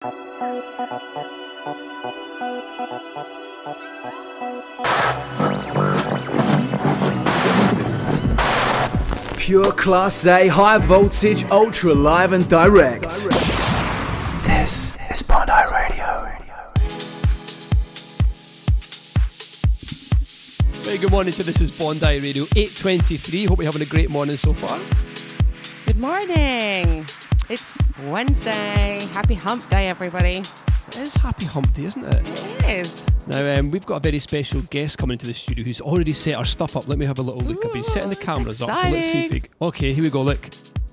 Pure Class A, high voltage, ultra live and direct. This is Bondi Radio. Very good morning to This is Bondi Radio, 8:23. Hope you're having a great morning so far. Good morning. It's Wednesday. Happy hump day, everybody. It is Happy Hump Day, isn't it? It is. Now, we've got a very special guest coming into the studio who's already set our stuff up. Let me have a little look. I've been setting the cameras up, so let's see if we... Okay, here we go, look.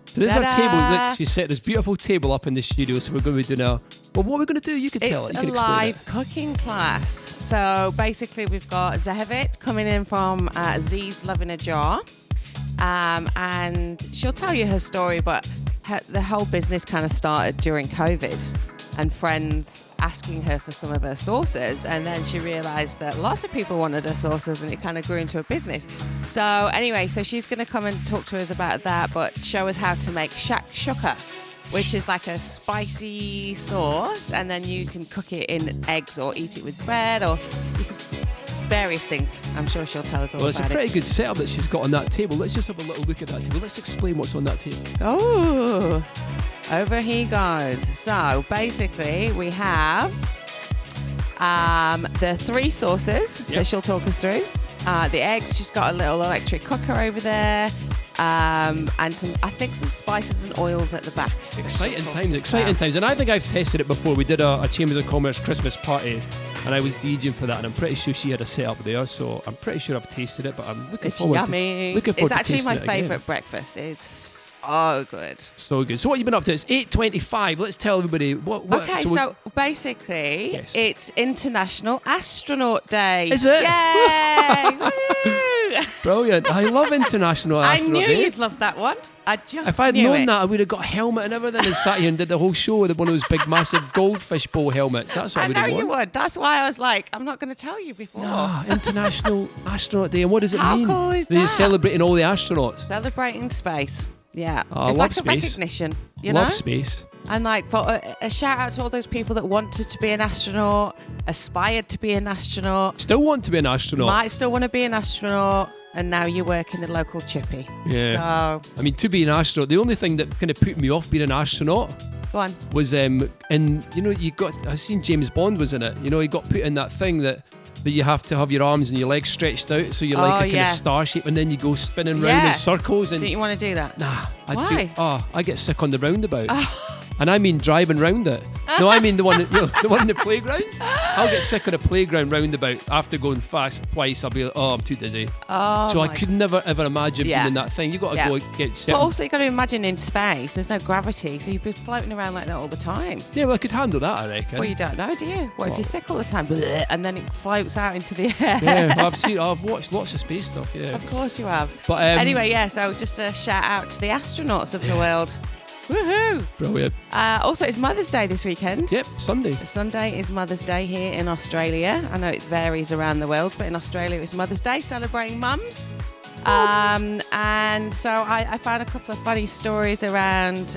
So this is our table. Look, she's set this beautiful table up in the studio, so we're going to be doing a... Well, what are we going to do? You can tell it. You can explain it. It's a live cooking class. So basically, we've got Zahevit coming in from Z's Love in a Jar. And she'll tell you her story, but the whole business kind of started during COVID. And friends asking her for some of her sauces, and then she realized that lots of people wanted her sauces, and it kind of grew into a business. So anyway, so she's going to come and talk to us about that, but show us how to make shakshuka, which is like a spicy sauce, and then you can cook it in eggs or eat it with bread, or you can, various things. I'm sure she'll tell us all about it. Well, it's a pretty good setup that she's got on that table. Let's just have a little look at that table. Let's explain what's on that table. Oh, over he goes. So basically we have the three sauces that she'll talk us through. The eggs, she's got a little electric cooker over there. And some spices and oils at the back. Exciting times. And I think I've tested it before. We did a Chambers of Commerce Christmas party, and I was DJing for that, and I'm pretty sure she had a setup there, so I'm pretty sure I've tasted it, but I'm looking forward yummy. to tasting it. It's actually my favourite breakfast. It's so good. So good. So what have you been up to? It's 8:25. Let's tell everybody what Okay, so basically it's International Astronaut Day. Is it? Yay! Woo! Brilliant. I love International Astronaut Day. I knew you'd love that one. If I'd known that, I would have got a helmet and everything and sat here and did the whole show with one of those big, massive goldfish bowl helmets. That's what I would have you wanted. would. That's why I was like, I'm not going to tell you before. No, International Astronaut Day. And what does it mean? How cool is They're that? celebrating all the astronauts. Celebrating space. Yeah. Oh, it's love like space. a recognition, you Love know? space. And like for a shout out to all those people that wanted to be an astronaut, aspired to be an astronaut. Still want to be an astronaut. Might still want to be an astronaut. And now you work in the local chippy. Yeah. So, I mean, to be an astronaut, the only thing that kind of put me off being an astronaut go on. was, I've seen James Bond was in it. You know, he got put in that thing that you have to have your arms and your legs stretched out, so you're like a kind of star shape, and then you go spinning round in circles. And didn't you want to do that? Nah. Why? I get sick on the roundabout. And I mean driving round it. No, I mean the one in the playground. I'll get sick on a playground roundabout after going fast twice. I'll be like, I'm too dizzy. So I could never ever imagine being in that thing. You got to go get set. But also you got to imagine in space, there's no gravity, so you'd be floating around like that all the time. Yeah, well, I could handle that, I reckon. Well, you don't know, do you? What if you're sick all the time, and then it floats out into the air? Yeah, I've watched lots of space stuff. Yeah, of course you have. But anyway, so just a shout out to the astronauts of the world. Woohoo! Brilliant. Also, it's Mother's Day this weekend. Yep, Sunday. Sunday is Mother's Day here in Australia. I know it varies around the world, but in Australia it's Mother's Day, celebrating mums. And so I found a couple of funny stories around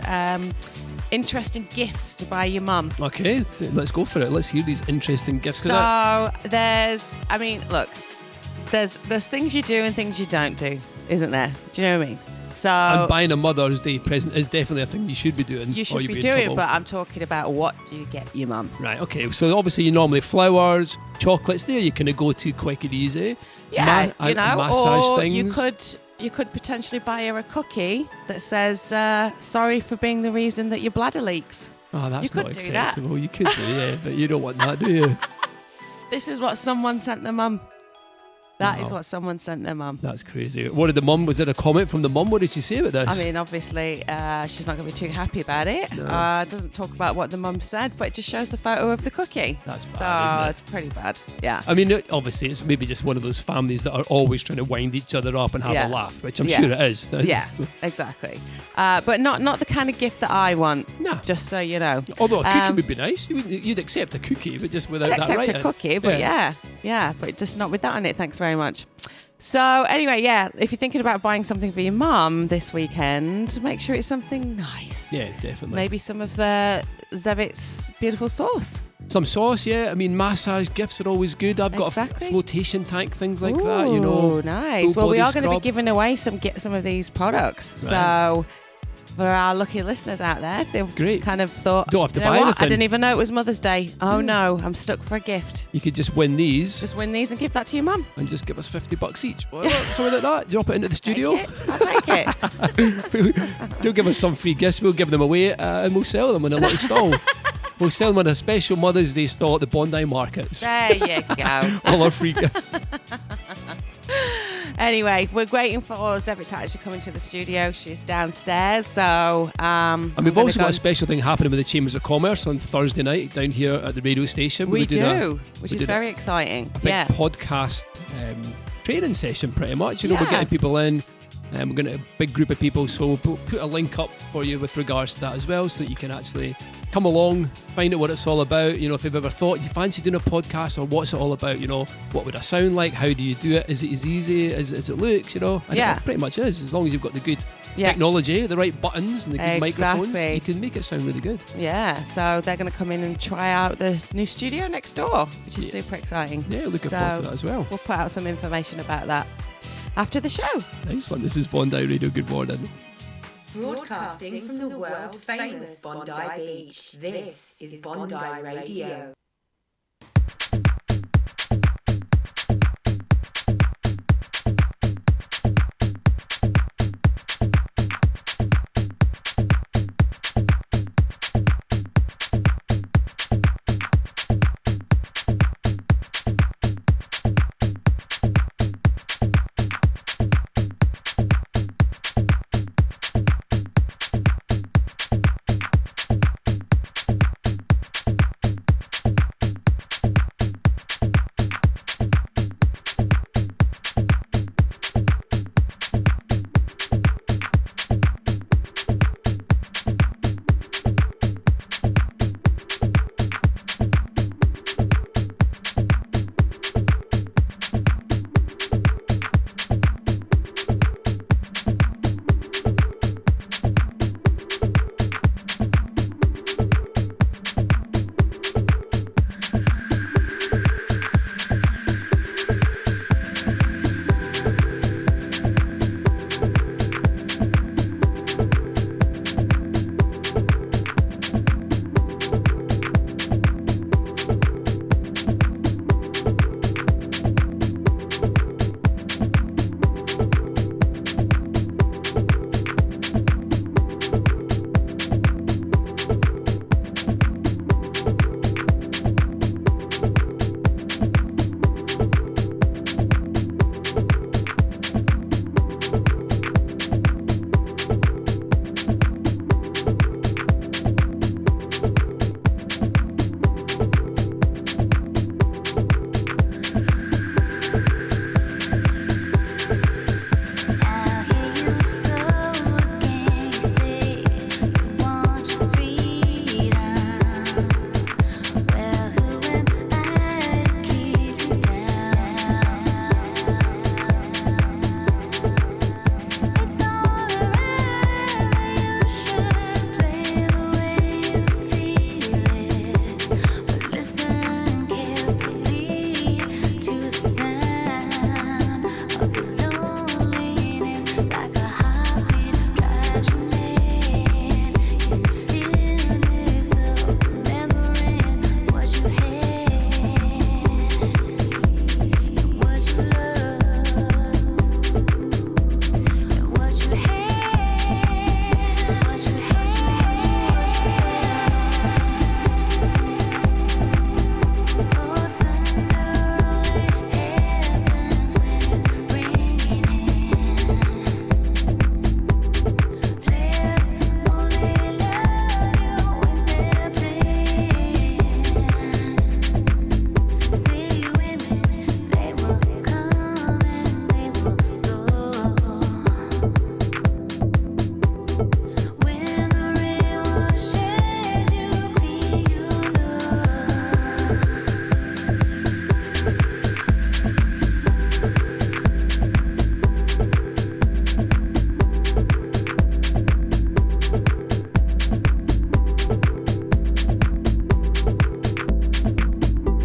interesting gifts to buy your mum. Okay, let's go for it. Let's hear these interesting gifts. So there's things you do and things you don't do, isn't there? Do you know what I mean? So and buying a Mother's Day present is definitely a thing you should be doing. You should be doing, but I'm talking about what do you get your mum? Right, okay. So obviously you normally flowers, chocolates there you kind of go to quick and easy. Yeah, massage or things. you could potentially buy her a cookie that says, sorry for being the reason that your bladder leaks. Oh, that's you not could acceptable. Do that. You could do, yeah, but you don't want that, do you? This is what someone sent their mum. That is what someone sent their mum. That's crazy. What did the mum, was it a comment from the mum? What did she say about this? I mean, obviously, she's not going to be too happy about it. No. Doesn't talk about what the mum said, but it just shows the photo of the cookie. That's bad, isn't it? It's pretty bad, yeah. I mean, obviously, it's maybe just one of those families that are always trying to wind each other up and have a laugh, which I'm sure it is. Yeah, exactly. But not the kind of gift that I want, just so you know. Although a cookie would be nice. You'd accept a cookie, but just without that I'd accept writing. a cookie, but yeah, but just not with that on it, thanks very much. So anyway, yeah, if you're thinking about buying something for your mum this weekend, make sure it's something nice. Yeah, definitely. Maybe some of Zevit's beautiful sauce. Some sauce, yeah. I mean, massage gifts are always good. I've got Exactly. a flotation tank, things like Ooh, that, you know. Nice. Full Well, we body are going to be scrub. giving away some of these products. Right. So for our lucky listeners out there, if they've Great. kind of thought, Don't have to you know buy what? anything. I didn't even know it was Mother's Day. Oh no, I'm stuck for a gift. You could just win these Just win these and give that to your mum. and just give us $50 each. What? Something like that. Drop it into the studio. Take it. I'll take it. Don't give us some free gifts. We'll give them away and we'll sell them in a little stall. We'll sell them on a special Mother's Day stall at the Bondi Markets. There you go. All our free gifts. Anyway, we're waiting for Zevit to actually come into the studio. She's downstairs, so And we've also got a special thing happening with the Chambers of Commerce on Thursday night down here at the radio station. We We're doing do, which is very exciting. a big Yeah. podcast training session, pretty much. You know, we're Yeah. getting people in. We're going to a big group of people, so we'll put a link up for you with regards to that as well, so that you can actually come along, find out what it's all about. You know, if you've ever thought you fancy doing a podcast, or what's it all about? You know, what would I sound like? How do you do it? Is it as easy as it looks? You know, and Yeah. it pretty much is. As long as you've got the good Yeah. technology, the right buttons, and the good microphones, Exactly. you can make it sound really good. Yeah, so they're going to come in and try out the new studio next door, which is super exciting. Yeah, looking forward to that as well. We'll put out some information about that after the show. Nice one. This is Bondi Radio. Good morning. Broadcasting from the world famous Bondi Beach, this is Bondi Radio.